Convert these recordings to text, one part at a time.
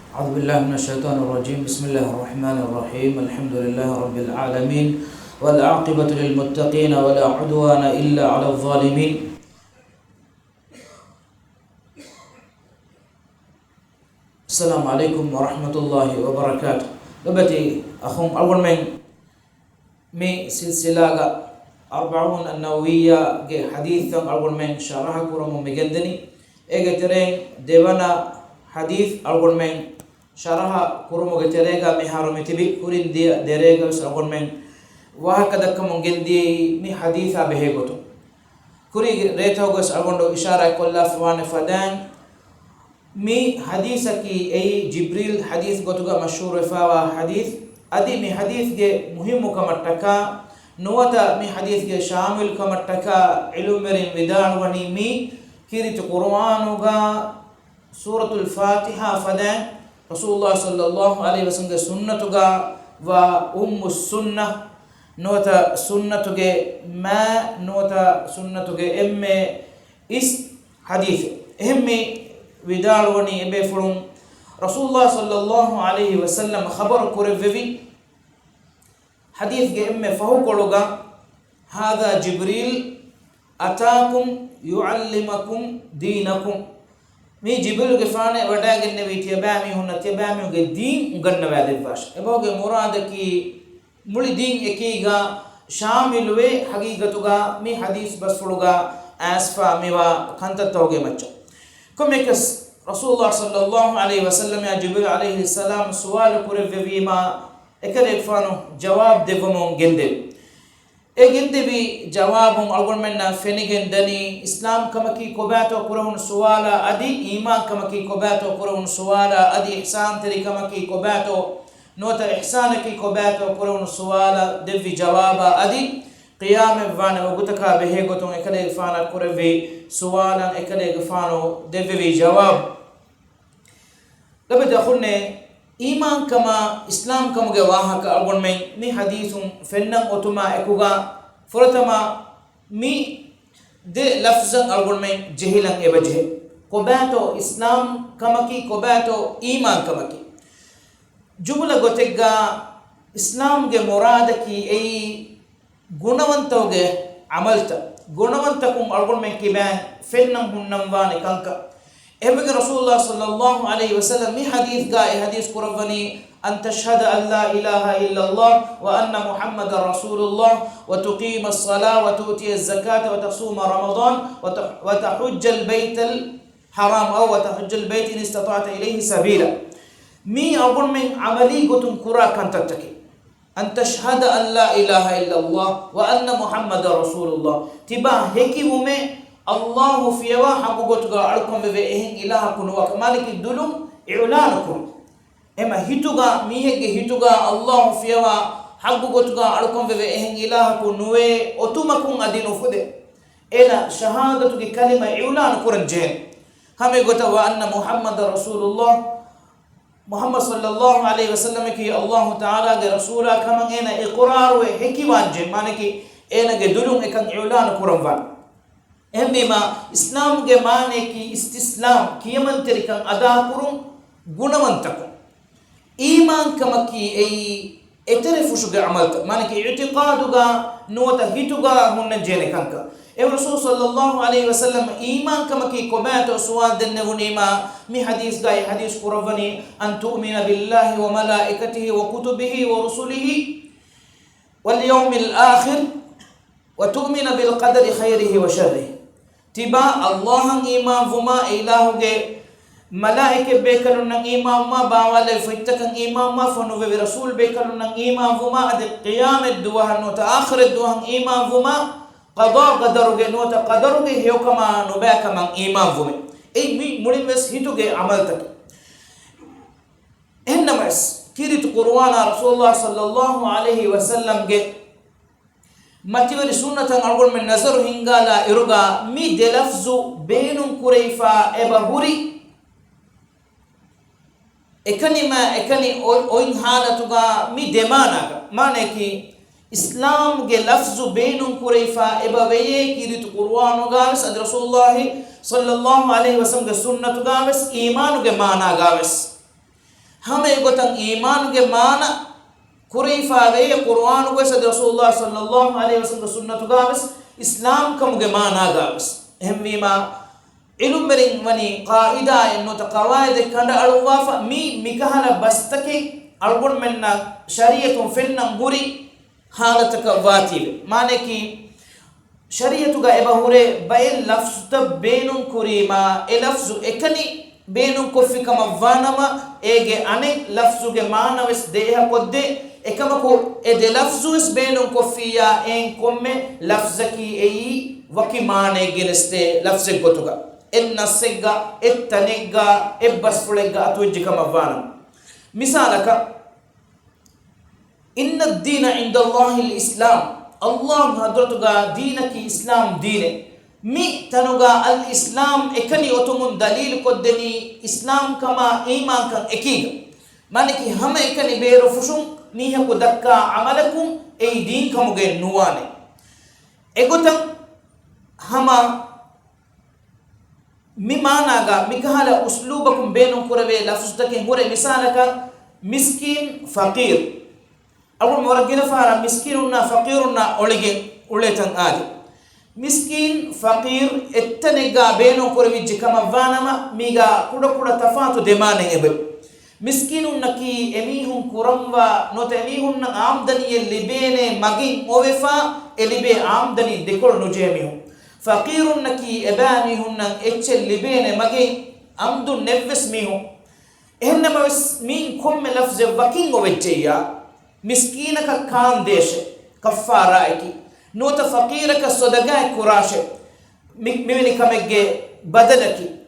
أعوذ بالله من الشيطان الرجيم. بسم الله الرحمن الرحيم. الحمد لله رب العالمين والعاقبة للمتقين ولا عدوان إلا على الظالمين. السلام عليكم ورحمة الله وبركاته. لبتي أخوم أول من مي سلسلة 40 النووية حديثا أول من شرحها كرم مجندني إجترين دبنا حديث أول من شرحها كرم جتريجا مهارم تبي كورين دي دريجا بس أول من وهكذا كم جندي مي حديثا بهجوتو كوري ريتو بس أقول إشارة كلها فوان فدان مي حديثك أي جبريل حديث قطعة مشهور فوا حديث أدي مي حديث جه مهم كمتكا نوتا مي حديث جه شامل كمتكا علم مرين بدان وني مي كيرت القرآن وجا سورة الفاتحة فدان رسول الله صلى الله عليه وسلم سنة جا وأم السنة نوتا سنة جه ما نوتا سنة جه إم إس حديث إهمي وداروني بفرم رسول الله صلى الله عليه وسلم خبر كورفي حديث جم فهو كلوغا هذا جبريل أتاكم يعلمكم دينكم مي جبريل كفانة وداعي النبي تبامي هنا تبامي الدين وجنة بعد الفاش إبوغ مراد كي مولي دين يكيغا شامل وي حقيقتوغا مي حديث بس فلوغا أسفا ميوا كنت توغي مچو كمكس رسول الله صلى الله عليه وسلم يا جبريل عليه السلام سؤال كورفي ما اكريك فانو جواب دفمون جندب جندب جوابهم أول منا فنيجن دني إسلام كما كي كوباتو كورهن سوالا أدي إيمان كما كي كوباتو كورهن سوالا أدي إحسان تري كما كي كوباتو نوتا إحسان كي كوباتو كورهن سوالا دفي جوابا أدي قيام فانا وقتك بهيغتون اكلي فانا كورفي سوالا اكلي فانو دفي جواب لبدا خلنا ايمان كما اسلام كما جواها كأول مي حديث فنن اوتما اكوغا فرتما مي دي لفظا اول مي جهلا ابجه كوباتو اسلام كما كي كوباتو ايمان كما كي جمله غتغا اسلام ಗೆ مراد كي اي ಗುಣವಂತವಗೆ ಅಮಲ್ತ ಗುಣವಂತಕಂ ಅಳ್ಗೊಂಡು ಮೆಂಕಿ ಬ್ಯಾನ್ ಫೆನ್ನಂ ಹುನ್ನಂ ವಾನಿ ಕಂಕ ಎಬಗೆ ರಸೂಲುಲ್ಲಾಹ ಸಲ್ಲಲ್ಲಾಹು ಅಲೈಹಿ ವಸಲ್ಲಂ ಈ ಹದೀಸ್ ಗಾ ಈ ಹದೀಸ್ ಕುರವನಿ ಅನ್ ತಶ್ಹದ ಅಲ್ಲಾ ಇಲಾಹ ಇಲ್ಲಲ್ಲಾಹ್ ವ ಅನ್ನ ಮುಹಮ್ಮದರ್ ರಸೂಲುಲ್ಲಾಹ್ ವ ತುಕೀಮ ಅಸ್ಸಲಾ ವ ತುತಿಯ ಅಸ್ಜಕಾತ ವ ತಸೂಮ ರಮದಾನ್ ವ ತಹುಜ್ಜಲ್ ಬೈತಲ್ ಹರಾಮ್ ಔ ವ ತಹುಜ್ಜಲ್ ಬೈತ್ ಇನ್ ಇಸ್ತತಾಅತ ಇಲೈಹಿ ಸಬೀಲಾ ಮೀ ಅಳ್ಗೊಂಡು ಮೆಂ ಅಮಲಿ ಗೊತುಂ ಕುರಾ ಕಂತಕ್ಕೆ أن تشهد أن لا إله إلا الله وأن محمد رسول الله تبا هيكي ومي الله في واحد بقولتوا علىكم بفئهن إلهكم وكمالك الدلوم إعلانكم إما هيتوغا ميهك هيتوغا الله في واحد حق بقولتوا علىكم بفئهن إلهكم نوي أتومكم أدين فده إلى شهادة كلمة إعلان كرنجين هم يقولوا وأن محمد رسول الله محمد صلى الله عليه وسلم كي الله تعالى کے رسولا كمان انا اقرار و حكي وانجن معنی کہ انا کے دلون اکن اعلان کرم وان اما اسلام کے معنی کی استسلام کیمن ترکن ادا کرم گنونتکم ایمان کما کی ای اعترافش کے عمل معنی کہ اعتقاد گا نوتا ہیتو گا ہن جنے کنکا اے رسول صلی اللہ علیہ وسلم ایمان کما کی کوبات سوال دنے ونیما می حدیث گائے حدیث قربانی ان تؤمن بالله وملائكته وكتبه ورسله واليوم الاخر وتؤمن بالقدر خيره وشره تبا الله ایمان وما الہ گے ملائکه بیکلن ایمان ما باوال فتکن ایمان ما فنو رسول بیکلن ایمان وما اد قیامت دوہ نو تاخر دوہ ایمان وما قضاء قدرಗೆ ನೋತ قدرಗೆ ಹೇಕಮ ನುಬಾಕಮ ಈಮಾನ್ ವುಮೆ ಏ ಮುಳಿನ್ ವೆಸ್ ಹಿತುಗೆ ಅಮಲ್ ತಕ ಎನ್ನಮಸ್ ಕಿರಿತ ಕುರ್ಆನ ರಸೂಲುಲ್ಲಾಹ ಸಲ್ಲಲ್ಲಾಹು ಅಲೈಹಿ ವಸಲ್ಲಂ ಗೆ ಮತಿವರಿ ಸುನ್ನತ ಅಳ್ಗೊಂಡ ಮೆ ನಜರ್ ಹಿಂಗಾಲ ಇರುಗ ಮಿ ದೆ ಲಫ್ಜು ಬೇನುಂ ಕುರೈಫಾ ಎಬಹುರಿ ekani oin halatuga mi demanaga mane ki اسلام کے لفظ بینوں قریفہ ابویے کیریت قرآن گاوس اد رسول اللہ صلی اللہ علیہ وسلم کے سنت گاوس ایمان کے معنی گاوس hame gotan iman ge mana kurifa ve Qur'an go sa Rasulullah sallallahu alaihi wasallam sunnatu gabes Islam kamuge mana gabes ehmima ilum merin wani qaida enno ta qawaid kanda alwafa mi mikahala bastake algon menna shariatun fennan guri halataka watil mane ki shariatu ga ebahure bayel lafz ta benun kurima e lafzu ekani benun kofi kama vanama ege ane lafzu ge manaves deha kodde ekamako e de lafzu is benun kofiya en komme lafzaki ei waki mane geleste lafze gotuga enna segga ettanegga ebbas fulegga atujji kama vanam misalaka inna ad-dina 'inda Allahi al-islam Allah hadratuga dinaki islam dine mi tanuga al-islam ekani otumun dalil koddeni islam kama iman kan ekiga maniki hama ekani beero fushum niha ko dakka amalakum ei din kamuge nuwane egotam hama mi managa mikahala uslubakum benum kurave lafzutake hore misalaka miskin faqir awul moragina fara miskinuna faqiruna olige uletan adi miskin faqir ettanega beno korwi kama vanama miga kuda tafatu demane ebe miskinun naki emihun kuramwa not emihun na amdani libene magin ovefa elibe amdani dekol nujemihun faqirun naki ebanihun na echel libene magin amdun neves mihun ehannama min komme lafze wakin ovecheya miskina ka kan deshe kafara eki nota faqira ka sodaga kurashe mimini kamegge badalaki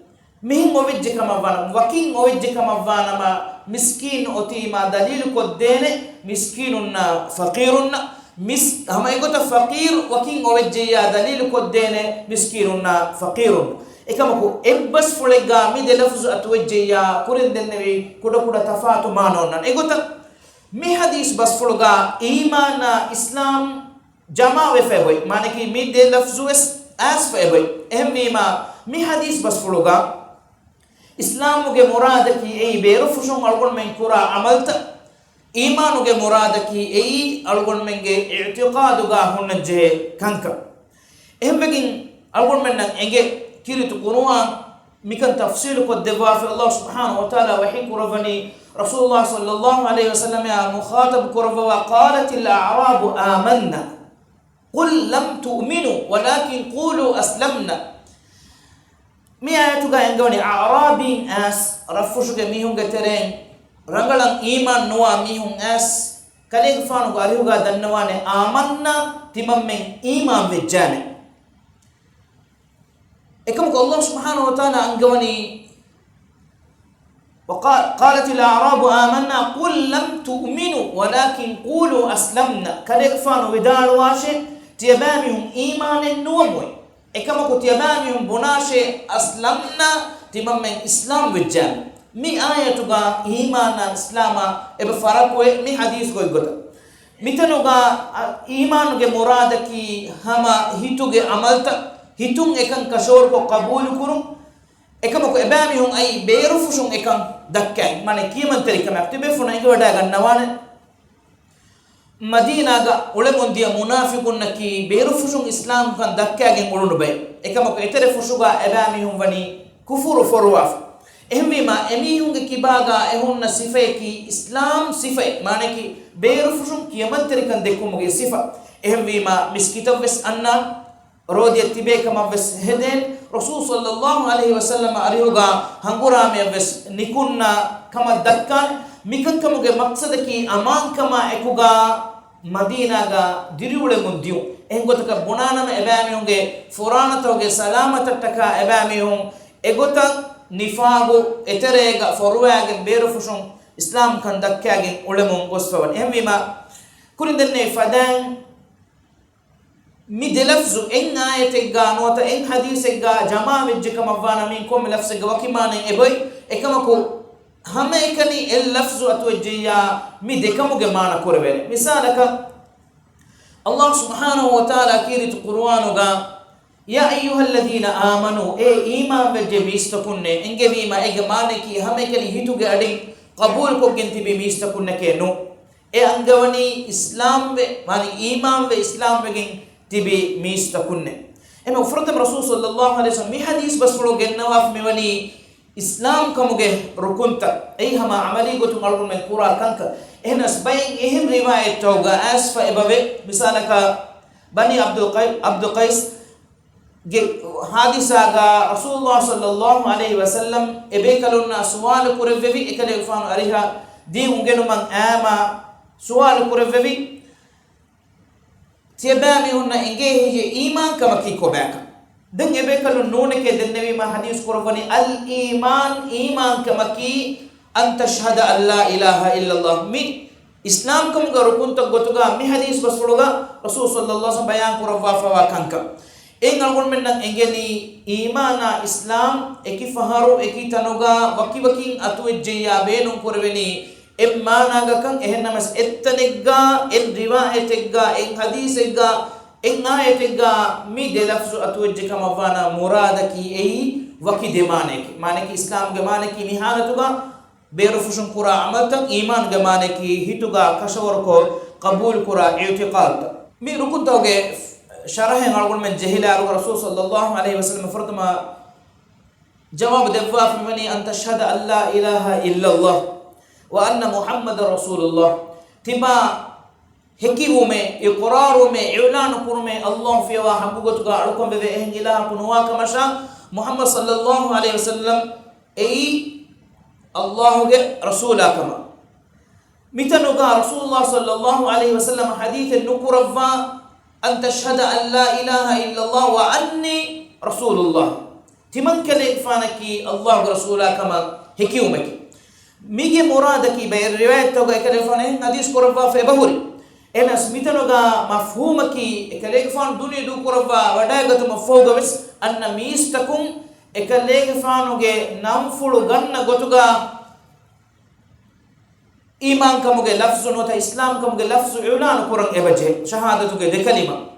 mihin ovejje kama vana wakin ovejje kama vana ma miskin otima dalil koddene miskinunna faqirunna hama egota faqir wakin ovejje ya dalil koddene miskinunna faqirun ekamako ebbas fulega mi de lafzu atwejje ya kurindennewi kuda tafatu manonna egota mi hadis bas fulga imana islam jama we feboy manaki mi de lafzu as feboy ehmima mi hadis bas fulga islam ge muradaki ei beru fushon algon men kura amalta imanu ge muradaki ei algon menge i'tiqadu ga hunje kanka ehmegin algon men nan enge kiritu qur'an mikan tafsil ko dewa fi Allah subhanahu wa ta'ala wa hikurvani رسول الله صلى الله عليه وسلم مخاطب كربا وقالت الأعراب آمنا قل لم تؤمنوا ولكن قولوا أسلمنا مي آياتك ينقوني أعرابين أس رفوشك ميهم قترين رنغلان إيمان نوا ميهم أس كاليك فانو قاريوغا دنواني آمنا تمامين إيمان بجاني إكمك الله سبحانه وتعالى أنقوني وقالت الأعراب آمنا قل لم تؤمنوا ولكن قولوا أسلمنا كالإغفان ودار واشي تيبامهم إيمان النوموي إكما كو تيبامهم بناشي أسلمنا تمامين إسلام وجان مي آية تغا إيمان الإسلام إبفاركوي مي حديث كوي قتا ميتنوغا إيمان مرادكي هما هيتوغي عملتا هيتون إكن كشور كو قبول كرم ekama ko ebami hon ay beru fushon ekan dakkan mane kiman tari kam aktibe funa inga wada gannawane madina ga ulemon dia munafiqun naki beru fushon islam kan dakkagen ulunu bay ekama ko etere fushuga ebami hon wani kufuru forwaf ehmi ma emi hunge kibaga ehonna sifeki islam sifai mane ki beru fushon kiman tari kan dekumuge sifa ehmi ma miskitaw bes anna rodi tibe kama bes heden rasul sallallahu alaihi wasallam ariyoga hangura me bes nikunna kama dakkan mikan kamuge maqsad ki aman kama ekuga madina ga diriwule mundiu engotaka bunana me ebami honge furana toge salamata taka ebami hon egota nifago eterega forwaage beru fushon islam kan dakkage ulemon gosfawan ehmima kurindenne fadan mi de lafzu en ayete ga nota en hadise ga jama wejje kama vana min kom lafse ga wakimane e boy e kama ko hame ekani el lafzu atwajje ya mi de kama ge mana korwele misalaka Allah subhanahu wa ta'ala kirit qur'anu ga ya ayyuhalladhina amanu e iman wejje bistakunne enge bima e ge mane ki hame kali hitu ge adi qabul ko genti bi mista kunne ke no e angawani islam be mani iman be islam be gen tibi mista kunne ema furtam rasul sallallahu alaihi wasallam mi hadis bas fulo genna waf mi wani islam kamuge rukunta ay hama amali gotu malgun men qura kanka ehnas bayin ehim riwayat toga asfa ibabe misalaka bani abdul qais hadisa ga rasulullah sallallahu alaihi wasallam ebe kalonna suwal kurvevi ekale fanu ariha di ungenu man ama suwal kurvevi tebami hunna ingeje iman kama ki ko baka den ebe kalon none ke dennevi ma hadis kurvani al iman kama ki an tashhada an la ilaha illa allah mi islam kam ga rukun to gotuga mi hadis basuluga rasul sallallahu alaihi wasallam bayan kurva fa kanka engal gon men nang engeli imana islam eki faharu eki tanuga waki atu ejja beenum korweni emmana ga kan ehennamas ettanegga en riwayetegga en hadisegga en ayetegga mi de lafzu atu ejja kama wana muradaki ei waki de maneki islam ga maneki mi halatuga beru fushun qura amaltan iman ga maneki hituga kashawar ko qabul qura i'tiqad mi rukun tawge شرح نقول من جهل الرسول صلى الله عليه وسلم فرض ما جواب دفاع مني أن تشهد أن لا إله إلا الله وأن محمد رسول الله تما هكيومه إقرارومه إعلان كرمه الله في وحبوغتك أركم بذئه إله كنواك مشا محمد صلى الله عليه وسلم أي الله رسولا كما متنوغا رسول الله صلى الله عليه وسلم حديث النكرفا أن تشهد أن لا إله إلا الله وأني رسول الله تمن كلي فانكي الله رسولا كما هكيومك ميجي مرادك بين رواية توغا كلي فانه حديث كرفا في بهوري أنا سميتنوغا مفهومك كلي فان دنيا دو كرفا ودايغتو مفهوغا بس أن ميستكم كلي فانوغا نمفلو غنى غتوغا iman kamuge lafzu nota islam kamuge lafzu ulan kurang ebaje shahadatu ge de kalima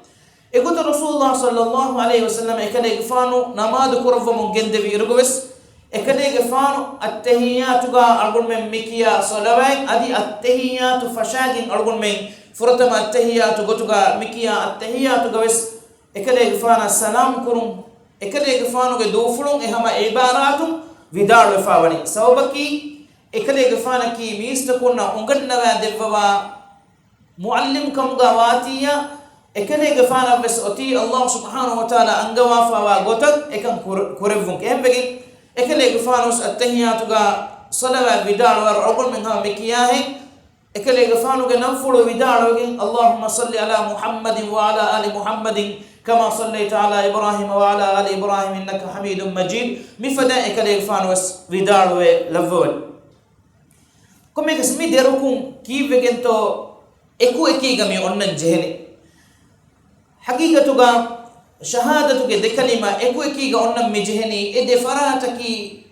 egoto rasulullah sallallahu alaihi wasallam ekale gfanu namad kurva mun gende vi irgowes ekale gfanu attahiyatu ga argun men mikiya salawai adi attahiyatu fashagin argun men furatama attahiyatu gotuga mikiya attahiyatu gawes ekale gfana salam kurum ekale gfanu ge dofulun ehama ibaratum vidal fawani sawbaki ekale gafana ki mista kunna unganna devwa muallim kam gawatiya ekale gafana bes oti allah subhanahu wa taala angawa fa wa gotak ekan kurevun kembegi ekale gafanus attahiyatu ga salawa bidal war ogol men ha mekiyahe ekale gafanu ga namfulu bidal ogin allahumma salli ala muhammadin wa ala ali muhammadin كما صليت على إبراهيم وعلى آل إبراهيم إنك حميد مجيد مفدا ekale gafanus bidal we lavol come che smi derukun ki vegento eku ekiga mi onnan jehene haqiqatu ga shahadatu ge de kalima eku ekiga onnan mi jehene e de farata ki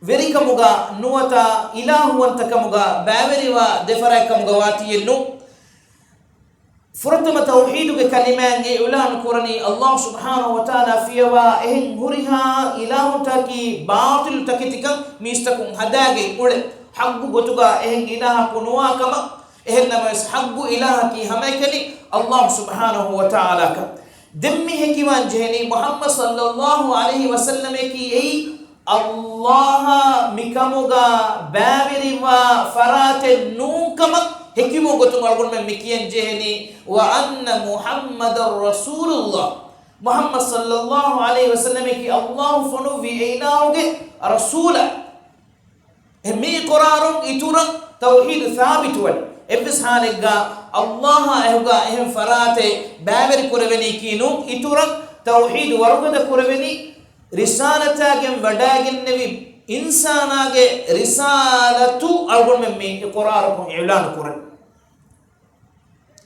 verikamuga nuwata ilahu antakamuga baveriwa de farakamuga wati yennu furatama tauhidu ge kalima nge ulan qurani allah subhanahu wa taala fiwa ehin huriha ilahu taki batil takitika mistakun hadage ule حق غتوغا اهن اله كنوا كما اهن نمس حق اله كي همكلي الله سبحانه وتعالى دمي هكيوان جهني محمد صلى الله عليه وسلم كي اي الله ميكاموغا بابري وفرات نون كما هكيمو غتوغا غون مكيان جهني وان محمد رسول الله محمد صلى الله عليه وسلم كي الله فنو في ايناوغ رسولا مي قرارون إتورن توحيد ثابت ول إبس حالجا الله أهجا إهم فراتة بابر كوربني كينو إتورن توحيد ورقة كوربني رسالة جم وداعن نبي إنسان آجي رسالة أقول من مي قراركم إعلان كورن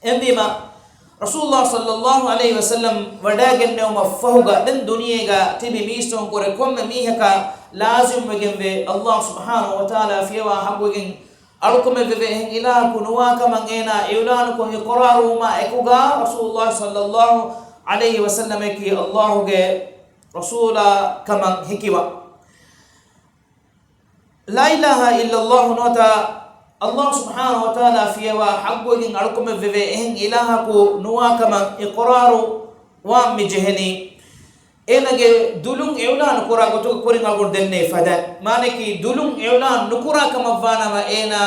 إنما رسول الله صلى الله عليه وسلم وداعن نوم فهوجا دن دنيا تبي ميستون كوركم ميهكا لازم بجنب الله سبحانه وتعالى في وحبوجن أركم بفهم إله كنوا كمان إنا إعلانكم إقرارهم ما إكوجا رسول الله صلى الله عليه وسلم كي الله جه رسولا كمان هكوا لا إله إلا الله نوتا الله سبحانه وتعالى فيها حقوقين عليكم بفيهن إلهكو نواكما إقرار ومجهني إنك دلون إعلان نكورا قطوك كورين أقول دني فدان مانكي دلون إعلان نكورا كما فانا ما إنا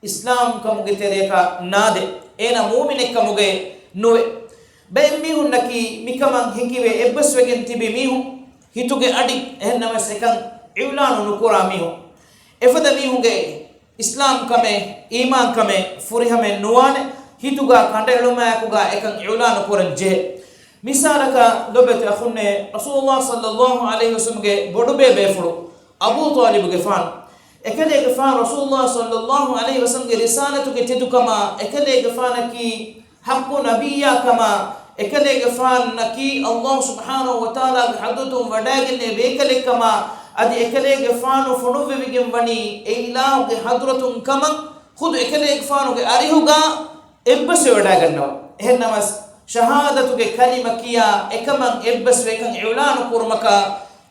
إسلام كموغي تريكا نادي إنا مؤمنك كموغي نوي بأميهن نكي مكمان هكيوه إبس وغن تبي ميهن هيتوغي أدي إهنما سكان إعلان نكورا ميهن إفدا ميهنغي إسلام كمي إيمان كمي فريهمي نوان هيتوغا كاندلوما يكوغا إكان إعلان نكورا جه مثالك لبت أخونا رسول الله صلى الله عليه وسلم بدوبة بيفرو أبو طالب غفان أكله غفان رسول الله صلى الله عليه وسلم رسالة كتدو كما أكله غفان كي حق نبيا كما أكله غفان كي الله سبحانه وتعالى حدثهم وداعن بيكله كما أدي أكله غفان فنو بيجم بني إله كحضرتهم كما خود أكله غفان كأريهوغا إبس وداعنا هنمس شهادة كلمة كيا إكمن إبس وكان إعلان كورمكا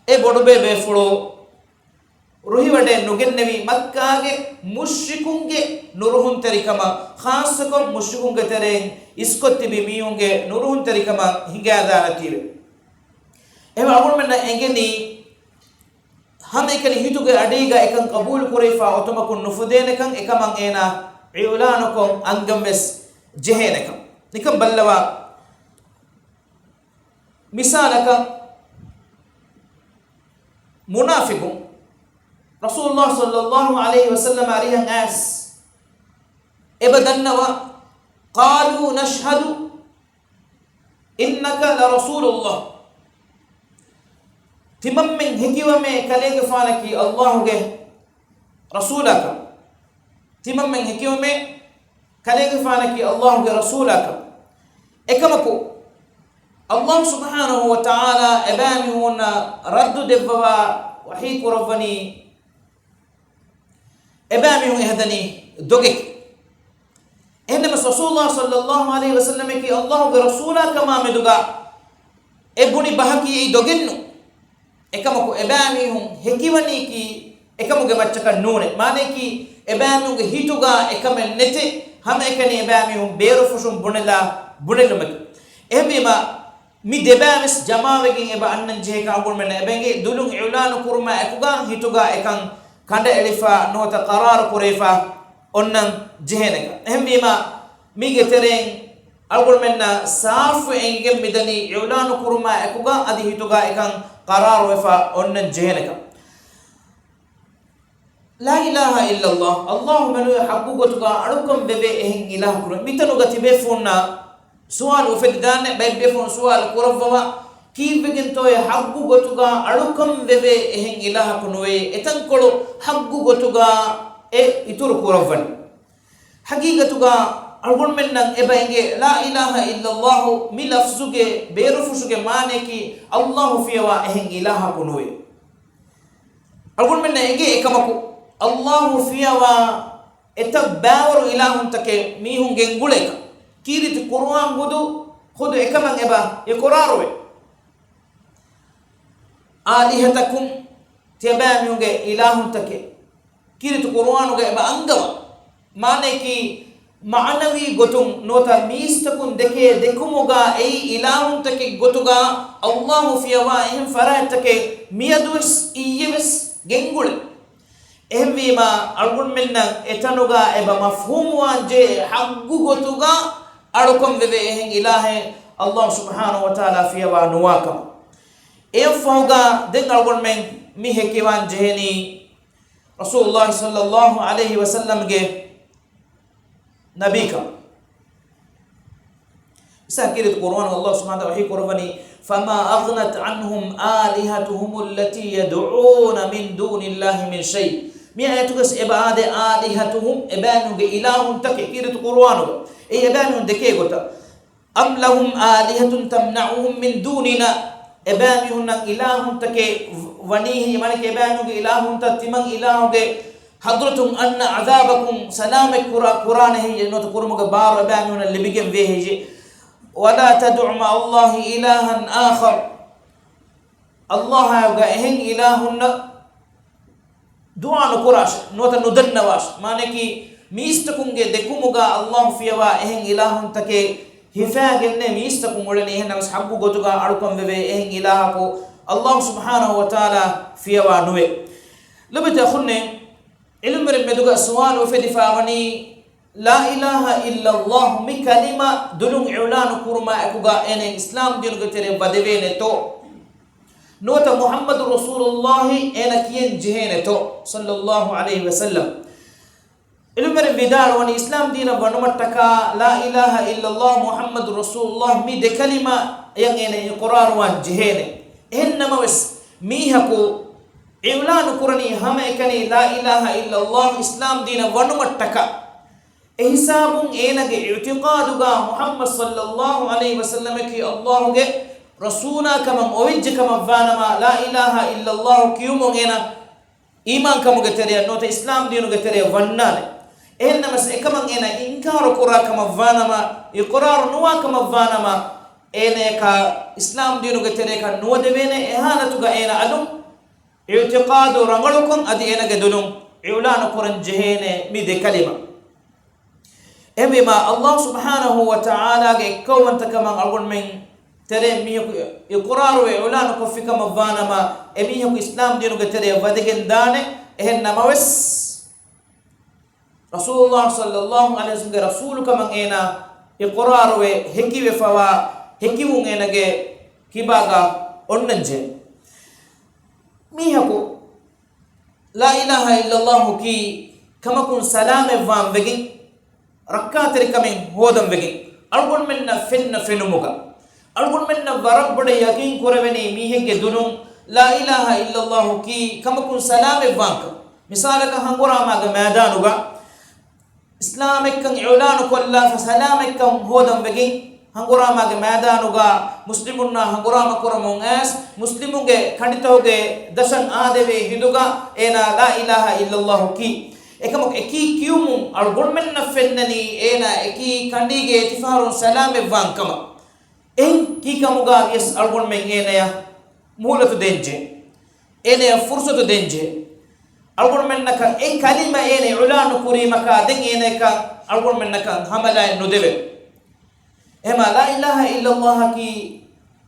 إبودبة بفلو روحي وده نوجن نبي مكة مشركونجه نورهون تريكما خاصكم مشركونجه ترين إسكت بميونجه نورهون تريكما هنگا دانتير إما أقول منا إنجني هم إكني هيتوجه أديجا إكن قبول كوريفا أتومكون نفودين إكن إكمن إنا إعلانكم أنجمس جهنكم نكم بلوا مثالك منافق رسول الله صلى الله عليه وسلم عليه الناس ابدنوا قالوا نشهد إنك لرسول الله تمم من هكيومي كليك فانكي الله جه رسولك تمم من هكيومي كليك فانكي الله جه رسولك إكمكو الله سبحانه وتعالى أبامي هنا رد دفوا وحيك رفني أبامي هنا هدني دوجك إنما رسول الله صلى الله عليه وسلم كي الله برسوله كما مدوغا إبني بحكي دوجنو إكمكو أبامي هم هكيوني كي إكمكو بتشكر نونه مانه كي أبامي هم هيتوغا إكمل نتي هم إكني أبامي هم بيرفوشون بنلا مك إبما mi debamis jamawegin eba annan jehe ka agul men ebenge dulung iulanu kurma ekuga hituga ekan kanda elifa nota qarar kurefa onnan jeheneka ehmima mi getereng agul menna safu engem midani iulanu kurma ekuga adi hituga ekan qarar wefa onnan jeheneka la ilaha illallah allahumma la haqqatuka alukum bebe ehin ilah kurma mitanuga tibe fonna سؤال وفدان بيبيفون سؤال كرفوا كيف بيجنتوا يحقق جتوجا ألوكم ببه إهن إله كنوي إتنقلو حقق جتوجا إتور كرفان حقيقة جتوجا أقول منن إبعينه لا إله إلا الله ملفظك بيرفوسك مانكي الله فيها إهن إله كنوي أقول منن إنجي إكمكو الله فيها إتباور إله تك ميهون جنقولك كيرت قرآن خدو إكمن إبا يقراروي آلهتكم تباميونغ إلهون تك كيرت قرآن إبا أنغوا مانكي معنوي غتون نوتا ميستكون دكوموغا أي إلهون تك غتوغا الله فيها إهم فرات تك ميادوس إيوس جنغول إهم بما أقول منا إتنوغا إبا مفهوم وانجي حقو غتوغا أركم ببيهن إله الله سبحانه وتعالى فيها نواكم إن فوقا دين أقول من ميهكيوان جهني رسول الله صلى الله عليه وسلم جه نبيك ساكير القرآن الله سبحانه وتعالى قربني فما أغنت عنهم آلهتهم التي يدعون من دون الله من شيء ميا يتوكس إبعاد آلهتهم إبانو إلههم تكير القرآن إيه إبانو دكيه قطع أم لهم آلهة تمنعهم من دوننا إبانو إلههم تكي ونيه يمانك إبانو إلههم تتمن إلههم حضرتهم أن عذابكم سلامك قرآن هي نوت قرمك بار إبانو اللي بيجم فيه ولا تدع مع الله إلها آخر الله يبقى إهن إلهنا du'a no kurash nota nudanna wash maneki miistakunge dekumuga Allah fiyawa ehen ilahun take hifagenne miistakun oleni ehen nas habbu gotuga alukom veve ehen ilaha ko Allah subhanahu wa ta'ala fiyawa nuwe labata khunne ilmere meduga suwal fe difawani la ilaha illa Allah mi kalima dulung i'lan kurma akuga ene islam din gotere badevene to nota muhammadur rasulullah ena kiyen jehene to sallallahu alaihi wasallam ilmere vidal woni islam dina banumattaka la ilaha illa Allah muhammadur rasulullah mi de kalima yang ene qur'an wan jehene ennama wes mi hako i'lan kurani hama ekani la ilaha illa Allah islam dina banumattaka ihsabun enage i'tiqaduga muhammad sallallahu alaihi wasallam ki Allah ge rasuna kama ovijje kama vanama la ilaha illa Allah kiyumun ena iman kama ge tere nota islam dinu ge tere vannane enna mas ekama ena inkar qura kama vanama iqrar nuwa kama vanama ene ka islam dinu ge tere ka nuwa devene ehanatu ga ena adum i'tiqadu rangalukun adi ena ge dunum i'lan quran jehene mi de kalima emima Allah subhanahu wa ta'ala ge kawan takama algon men tere mi iqrar wa i'lan ko fika mavanama emi ko islam dinu ge tere wadegen dane ehen namawes rasulullah sallallahu alaihi wasallam rasul kama ena iqrar wa hekiwe fawa hekiwu ena ge kibaga onnanje mi hako la ilaha illa Allah ki kama kun salame vam vegi rakkaateri kamen hodam vegi algon menna fenumuga algon menna warak bode yakin koreveni mihenge dunum la ilaha illa Allah ki kama kun salame vanka misalaka hangora maga madanuga islamek kan i'lan ko Allah fa salamek kan hodam vegi hangora maga madanuga muslimunna hangora makoramon as muslimunge kanditoge dasan adeve hiduga ena la ilaha illa Allah ki ekam eki kiyum algon menna fennani ena eki kandige etifarun salame vankama en ki kamuga yes algon men ena ya mulatu denje ena ya fursatu denje algon menna ka e kalima ena ulanu kurima ka den ena ka algon menna ka hamala no deve ema la ilaha illa Allah ki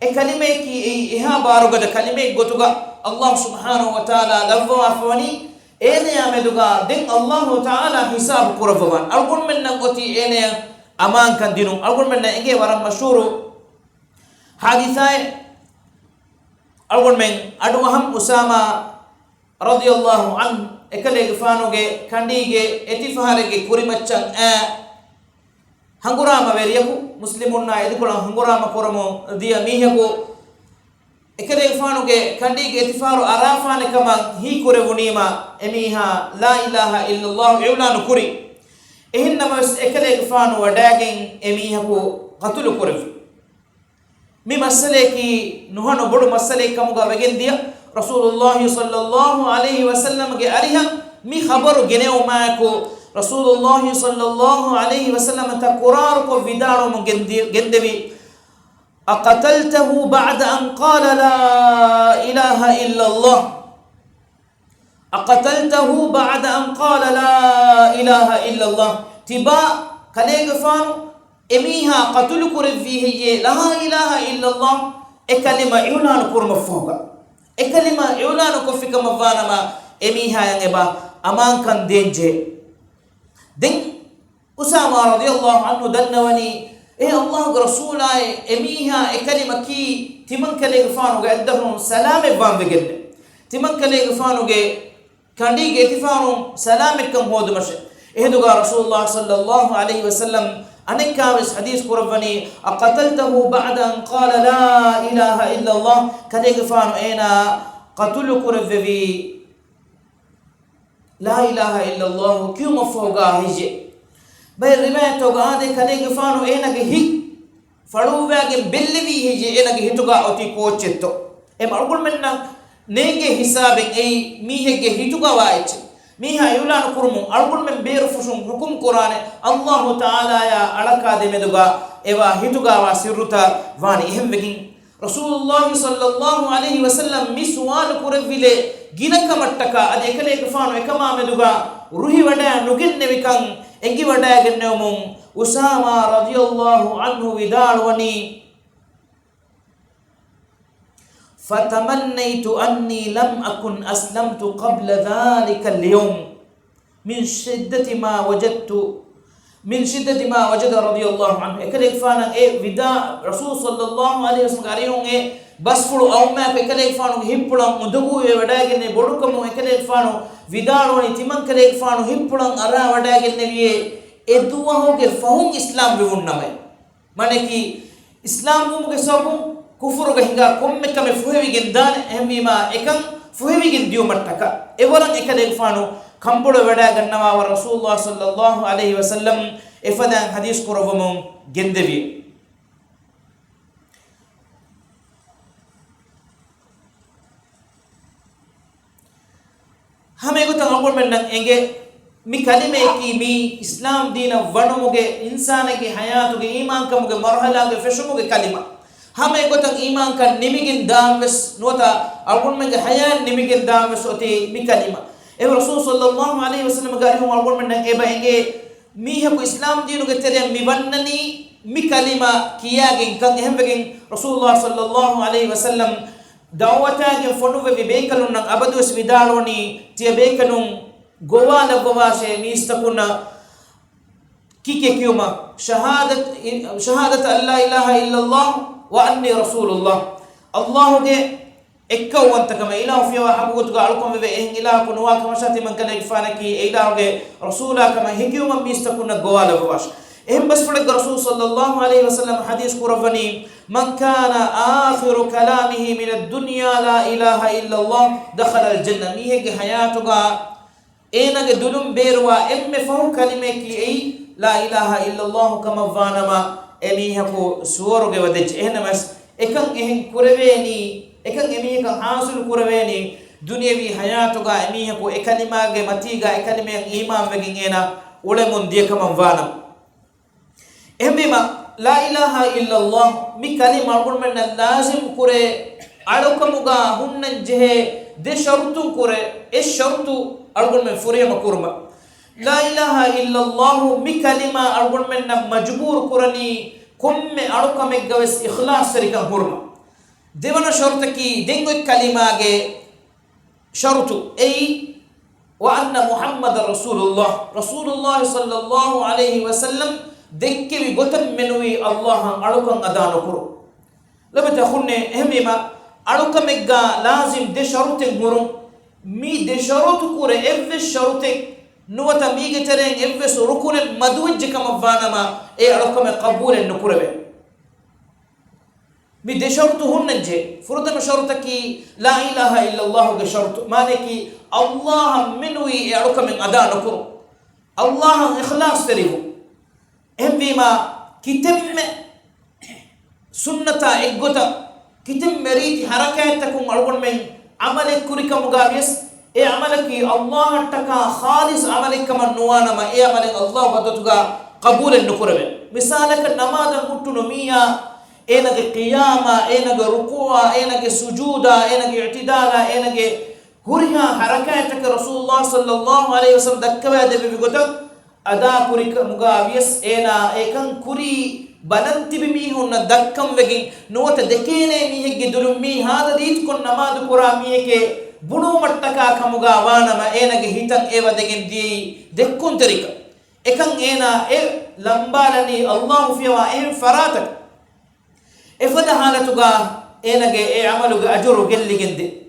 e kalime ki e ha baruga de kalime gotuga Allah subhanahu wa ta'ala lavwa afwani ene ameduga den Allah ta'ala hisab qurban algon men nangoti ene aman kan dinum algon men enge waram mashhuru hadithai algon men adu ham usama radhiyallahu an ekale gfanoge kandige etifharege kurimachan hangurama veriyaku muslimunna edikola hangurama koramo dia mihako ekere fanuge kandige etifaru arafane kama hi kore wunima emiha la ilaha illa Allah i'lan kuri ehinna mas ekere fanu wadagen emiha ko qatul kore mi masale ki nuhano bodu masale kamuga wegen dia rasulullah sallallahu alaihi wasallam ge ariha mi khabaru geneu ma ko rasulullah sallallahu alaihi wasallam ta qurar ko vidaro mo gendevi أقتلته بعد أن قال لا إله إلا الله أقتلته بعد أن قال لا إله إلا الله تبا كليغ فانو إميها قتل كرفيه لا إله إلا الله إكلمة إعلان كرم فوقا إكلمة إعلان كفك مفانما إميها ينبا أمان كان دينجي دين أسامة رضي الله عنه دنوني Allah rasulai emiha kalima ki timan kale gfanu ge adahun salame van vegende timan kale gfanu ge kandi ge tifanu salame kam hodu mashe ehduga rasulullah sallallahu alaihi wasallam aneka hadith qur'ani aqataltahu ba'da an qala la ilaha illa Allah kale gfanu ena qatulu qur'avi la ilaha illa Allah kuma foga hije bay rimato gaade kale gfanu enage hi faduwage bellevi hije enage hituga oti koccetto e margul menna nenge hisabe ei mihege hituga waiche miha yulan kurmu algul men beru fushum hukum qur'ane Allah taala ya alaka de meduga ewa hituga wa sirruta wani ehmegin rasulullah sallallahu alaihi wasallam mi suwal kurvile ginaka mattaka ade ekale fanu ekama meduga ruhi wada nugenne vikan engi wada gennewum Usama radhiyallahu anhu vidalwani fatamannaytu anni lam akun aslamtu qabla dhalika al-yawm min shiddati ma wajada radhiyallahu anhu ekale fana vida rasul sallallahu alaihi wasallam gariyun basfulu awma ekale fanu hippulan mudugu wadagenne bodukamu ekale fanu vidalwani timan kale fanu hippulan ara wadagenne wiye eduwa hoge fahum islam vivunname maneki islam muge sobu kufuru ga hinga komme kame fuhevigen dan ehmima ekan fuhevigen diu mattaka ewaran ekale fanu kambudu wada gannawa wa rasulullah sallallahu alaihi wasallam efadan hadis kurovum gendevi hame gutan angol mendan enge mi kalime ki mi islam dina vanumuge insanage hayatuge iman kamuge marhalage feshumuge kalima hame gotan iman kan nimigin damves nota algon menge hayan nimigin damves oti mi kalima e rasul sallallahu alaihi wasallam gari hum algon men eba enge mi haku islam dinuge tere mi wannani mi kalima kiyagen kan ehmbegen rasulullah sallallahu alaihi wasallam dawataage fonuve be bekalun nan abadus vidaloni tie bekanun gowala gowashe mi istakuna kike kiyuma shahadat an la ilaha illa allah wa anni rasulullah allah ge ekka wanta kama ilahu fiwa habugut ga alkom be en ilahu kunwa kama shati man kana ifanaki ilahu ge rasula kama hikiyuma mi istakuna gowala gowash ehim bas fule rasul sallallahu alaihi wasallam hadis kuravani man kana akhiru kalamihi min ad-dunya la ilaha illa allah dakhala al-janna mi hege hayatuga enage dulum berwa emme fahu kalime ki ei la ilaha illa allah kama vanama emi hako suworuge wadej ehnamas ekan ehin kureveni ekan emi kan hasul kureveni dunyawi hayatuga emi hako ekalimage matiga ekalime iman begin ena ule mun die kama vanam ehmima la ilaha illa allah mi kalima algun lazim kure alukamuga hunnan jehe de shartu kure shartu algun men furiya kurma la ilaha illa allah mi kalima algun men majbur kurani komme alukame gaves ikhlas sarika kurma devana shartu ki dengo kalima ge shartu ay wa anna muhammadar rasulullah sallallahu alaihi wasallam dekkewi gotan menui allah alukan adano kuru labata khunne ehmima alukamegga lazim de sharute gurum mi de sharutu kure evve sharute nuwata mi geteren evve surukunen madwajje kama vanama e alukame qabulen nukurebe mi de sharutu hunnje furdama sharutaki la ilaha illa allah ge sharutu maneki allah menui e alukame adano kuru allah ikhlas terihu ehmima kitemme sunnata eggota kitemme riti harakatakum algon men amale kurikam gavis e amalaki allah taka khalis amalika manwana ma e amale allah badatuga qabulen nukurebe misalaka namada kuttuno miya enage qiyama enage ruku'a enage sujuda enage i'tidala enage huriha harakataka rasulullah sallallahu alaihi wasallam dakkawa de bigotak ada kurika mugavies ena ekan kuri bananti bimi honna dakkam vegin nuwata dekene mi hegge dulum mi hada dit kon namaz qura mi eke bunu mattaka kamuga wanama enage hitan eva degen di dekkun terika ekan ena e lambalani allah fiwa en faratak efada halatuga enage e amaluga ajru gelligende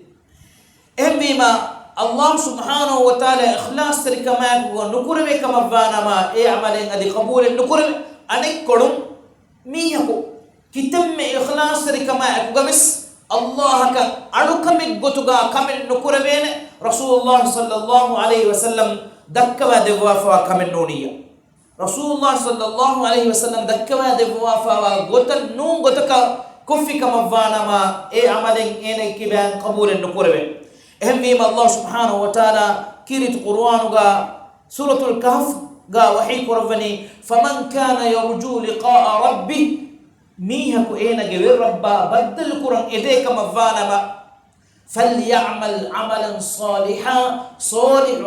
embima Allah subhanahu wa ta'ala ikhlas terikama ko nukurwe kama vanama e amalen adi qabul nukurwe anek kodum miyako kitamme ikhlas terikama ko gamis Allah ka alukame gotuga kamen nukurwe rasulullah sallallahu alaihi wasallam dakkawa de wafa kamen noniya rasulullah sallallahu alaihi wasallam dakkawa de wafa gotan nu gotaka kufi kama vanama e amalen ene kiban qabul nukurwe ehmim allah subhanahu wa ta'ala kirit qur'anuga suratul kahf ga wahi kurvani faman kana yarju liqa'a rabbih miha ku ena ge rabba badal qur'an ede kama vanama فليعمل عملا صالحا صالح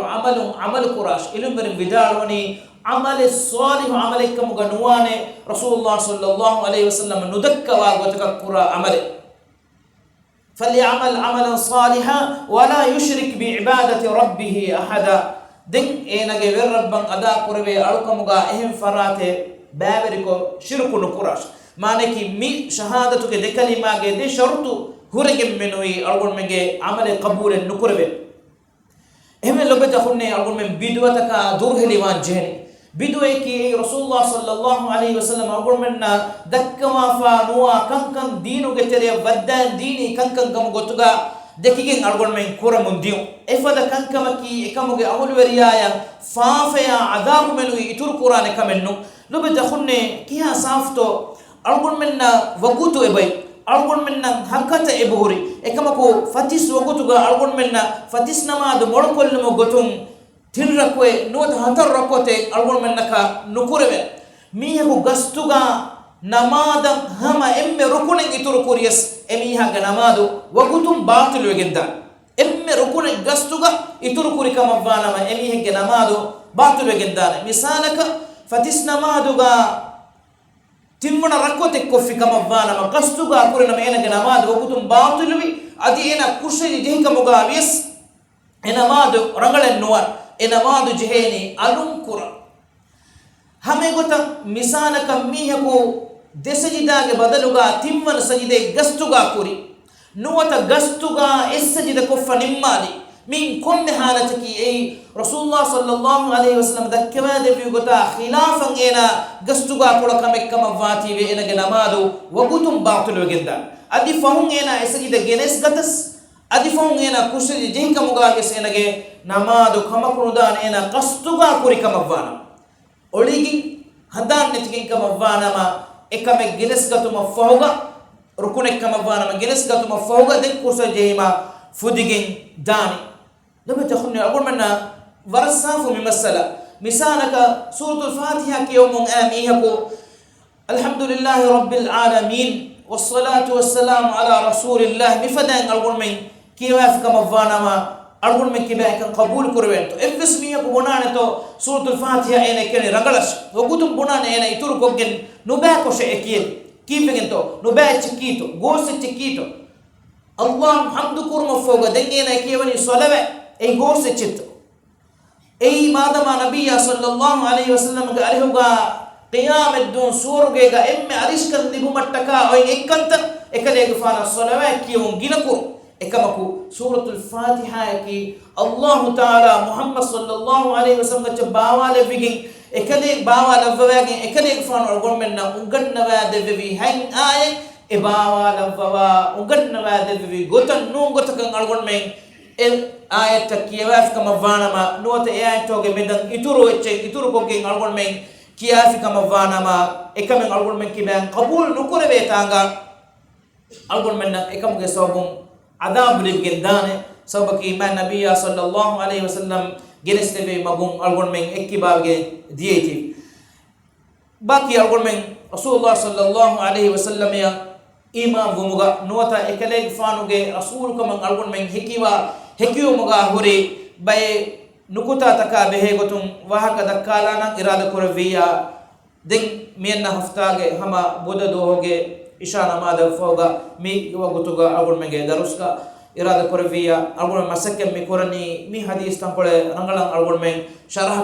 عمل كراش إلهم بن بداروني عمل الصالح عمل كم غنوانه رسول الله صلى الله عليه وسلم ندك وتكرا عمل فليعمل عملا صالحا ولا يشرك بعبادة ربه أحدا دين إنك ربنا أدا كربي أركمغا إهم فراته بابريكو شرك نكراش معنى كي مي شهادتك دي كلمة دي شرط هرجم منوي أقول مجا عمل قبول نكربه هم لو بتأخذني أقول من بدوتك دوره لوان جهني بدوه كي رسول الله صلى الله عليه وسلم أقول منا دك ما فانوا كم دينو كتير بدان ديني كم كم قطعا دكيكين أقول من كورا منديو إفادا كم كي كم كي أقول وريايا فافيا عذاب منوي يتور قرآن كمنو لو بتأخذني كيها صافتو أقول منا وقوتو إباي أقول منا هكذا إبوري إكمكو فتيس وقوتو أقول منا فتيس نما دو مركول نمو قطون تلركوي نوت هتر ركوتي أقول منك نكوربه ميهو غستوغا نمادا هما إم ركون إتور كوريس إميها نمادو وقوتم باطل وجدا إم ركون غستوغا إتور كوري كما فانا ما إميها نمادو باطل وجدا مثالك فتيس نمادوغا تمنا ركوتي كوفي كما فانا ما غستوغا كوري نما إنا نمادو وقوتم باطل وي أدي إنا كوشي جهي كما غابيس إنا مادو رنگل النوار إنمادو جهيني ألوم كورا همي قطع مسانك ميهكو دي سجداء بدلوغا تمن سجداء غستوغا كوري نوتا غستوغا إس سجداء كفا نمالي من كل حالتك أي رسول الله صلى الله عليه وسلم دكما دي قطع خلافا إنا غستوغا كورا كمك كما فاتي بي إنا جنمادو وقتم باطل وغندا أدي فهم إنا إس سجداء جنس غتس أدي فهم إنا كوشي جهي كمغاقس إنا نمادو كما كنودان إنا قصتوغا كوري كما فانا أوليكي هدان نتكين كما فانا ما إكامك جنس غتو مفهوغا ركونك كما فانا ما جنس غتو مفهوغا دين كوشي جهي ما فوديكين داني لما تخوني أقول منا ورسافو ممثلة مثالك سورة الفاتحة كيوم آميهكو الحمد لله رب العالمين والصلاة والسلام على رسول الله بفدان أقول من كيف كما فانا ما أقول من كبا كان قبول كروينتو إفسمية كبنانة تو سورة الفاتحة أنا كني رجلش وقولتم بنانة أنا يتور كوجن نباكو شيء أكيد كيف إنتو نباك تكيتو غوس تكيتو الله الحمد كرم فوق دنينا كيفني صلبة أي غوس تكيتو أي ماذا ما نبي صلى الله عليه وسلم قاله قيام الدون سور جيجا إم عريش كن دبوا متكا أو إكنت إكليك فانا صلوات كيوم جينكو إكمكو سورة الفاتحة كي الله تعالى محمد صلى الله عليه وسلم كتباوا لفيجين إكليك باوا لفواجين إكليك فانا أقول منا أنقذنا بعد في هين آية إباوا لفوا أنقذنا بعد في قطن نو قطن أقول من آية تكيواف كما فانا ما نوت آية توجي بدن إتورو إتورو كوجين أقول من كيف كما فانا ما إكمن أقول من كمان قبول نقول بيتانغا أقول منا إكمن كسبهم عذاب للجندانة سبب إيمان النبي صلى الله عليه وسلم جلس في مقوم أقول من إكبار ديتي باقي أقول من رسول الله صلى الله عليه وسلم يا إمام ومغا نوتا إكليك فانوجي رسول كمان أقول من هكيو مغا هوري باي نكوتا تكا بهيغتم وهكذا كالانا إرادة كورفيا دين مينا هفتاغي هما بودا دوهوغي إشانا ماذا فوغا مي وغتوغا أقول مغي دروسكا إرادة كورفيا أقول مسكم مي كورني مي حديث تنقل رنغلان أقول مغي شرح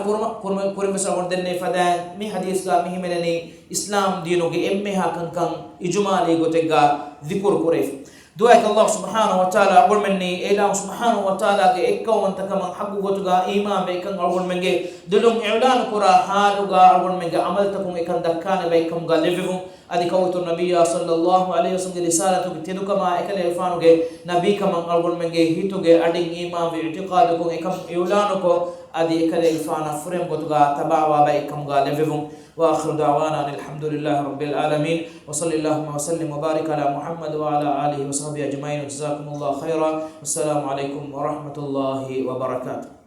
كورمس أقول دني فدان مي حديث كا مي هميني إسلام دينوغي إميها كان إجمالي غتغا ذكر كوريف دعاء الله سبحانه وتعالى أقول مني إله سبحانه وتعالى إكوا وأنت كمان حقو وتجا إيمان بيكن أقول مني دلهم إعلان كرا حالوجا أقول مني عملتكم إكن دكان بيكم قلبهم أدي كوت النبي صلى الله عليه وسلم رسالة كتير كما إكن يفانوجا نبي كمان أقول مني هيتوجا أدي إيمان باعتقادكم إكم إعلانكم أدي إكن يفانا فريم وتجا تبعوا بيكم قلبهم وآخر دعوانا الحمد لله رب العالمين وصلى اللهم وسلم وبارك على محمد وعلى آله وصحبه أجمعين وجزاكم الله خيرا والسلام عليكم ورحمة الله وبركاته.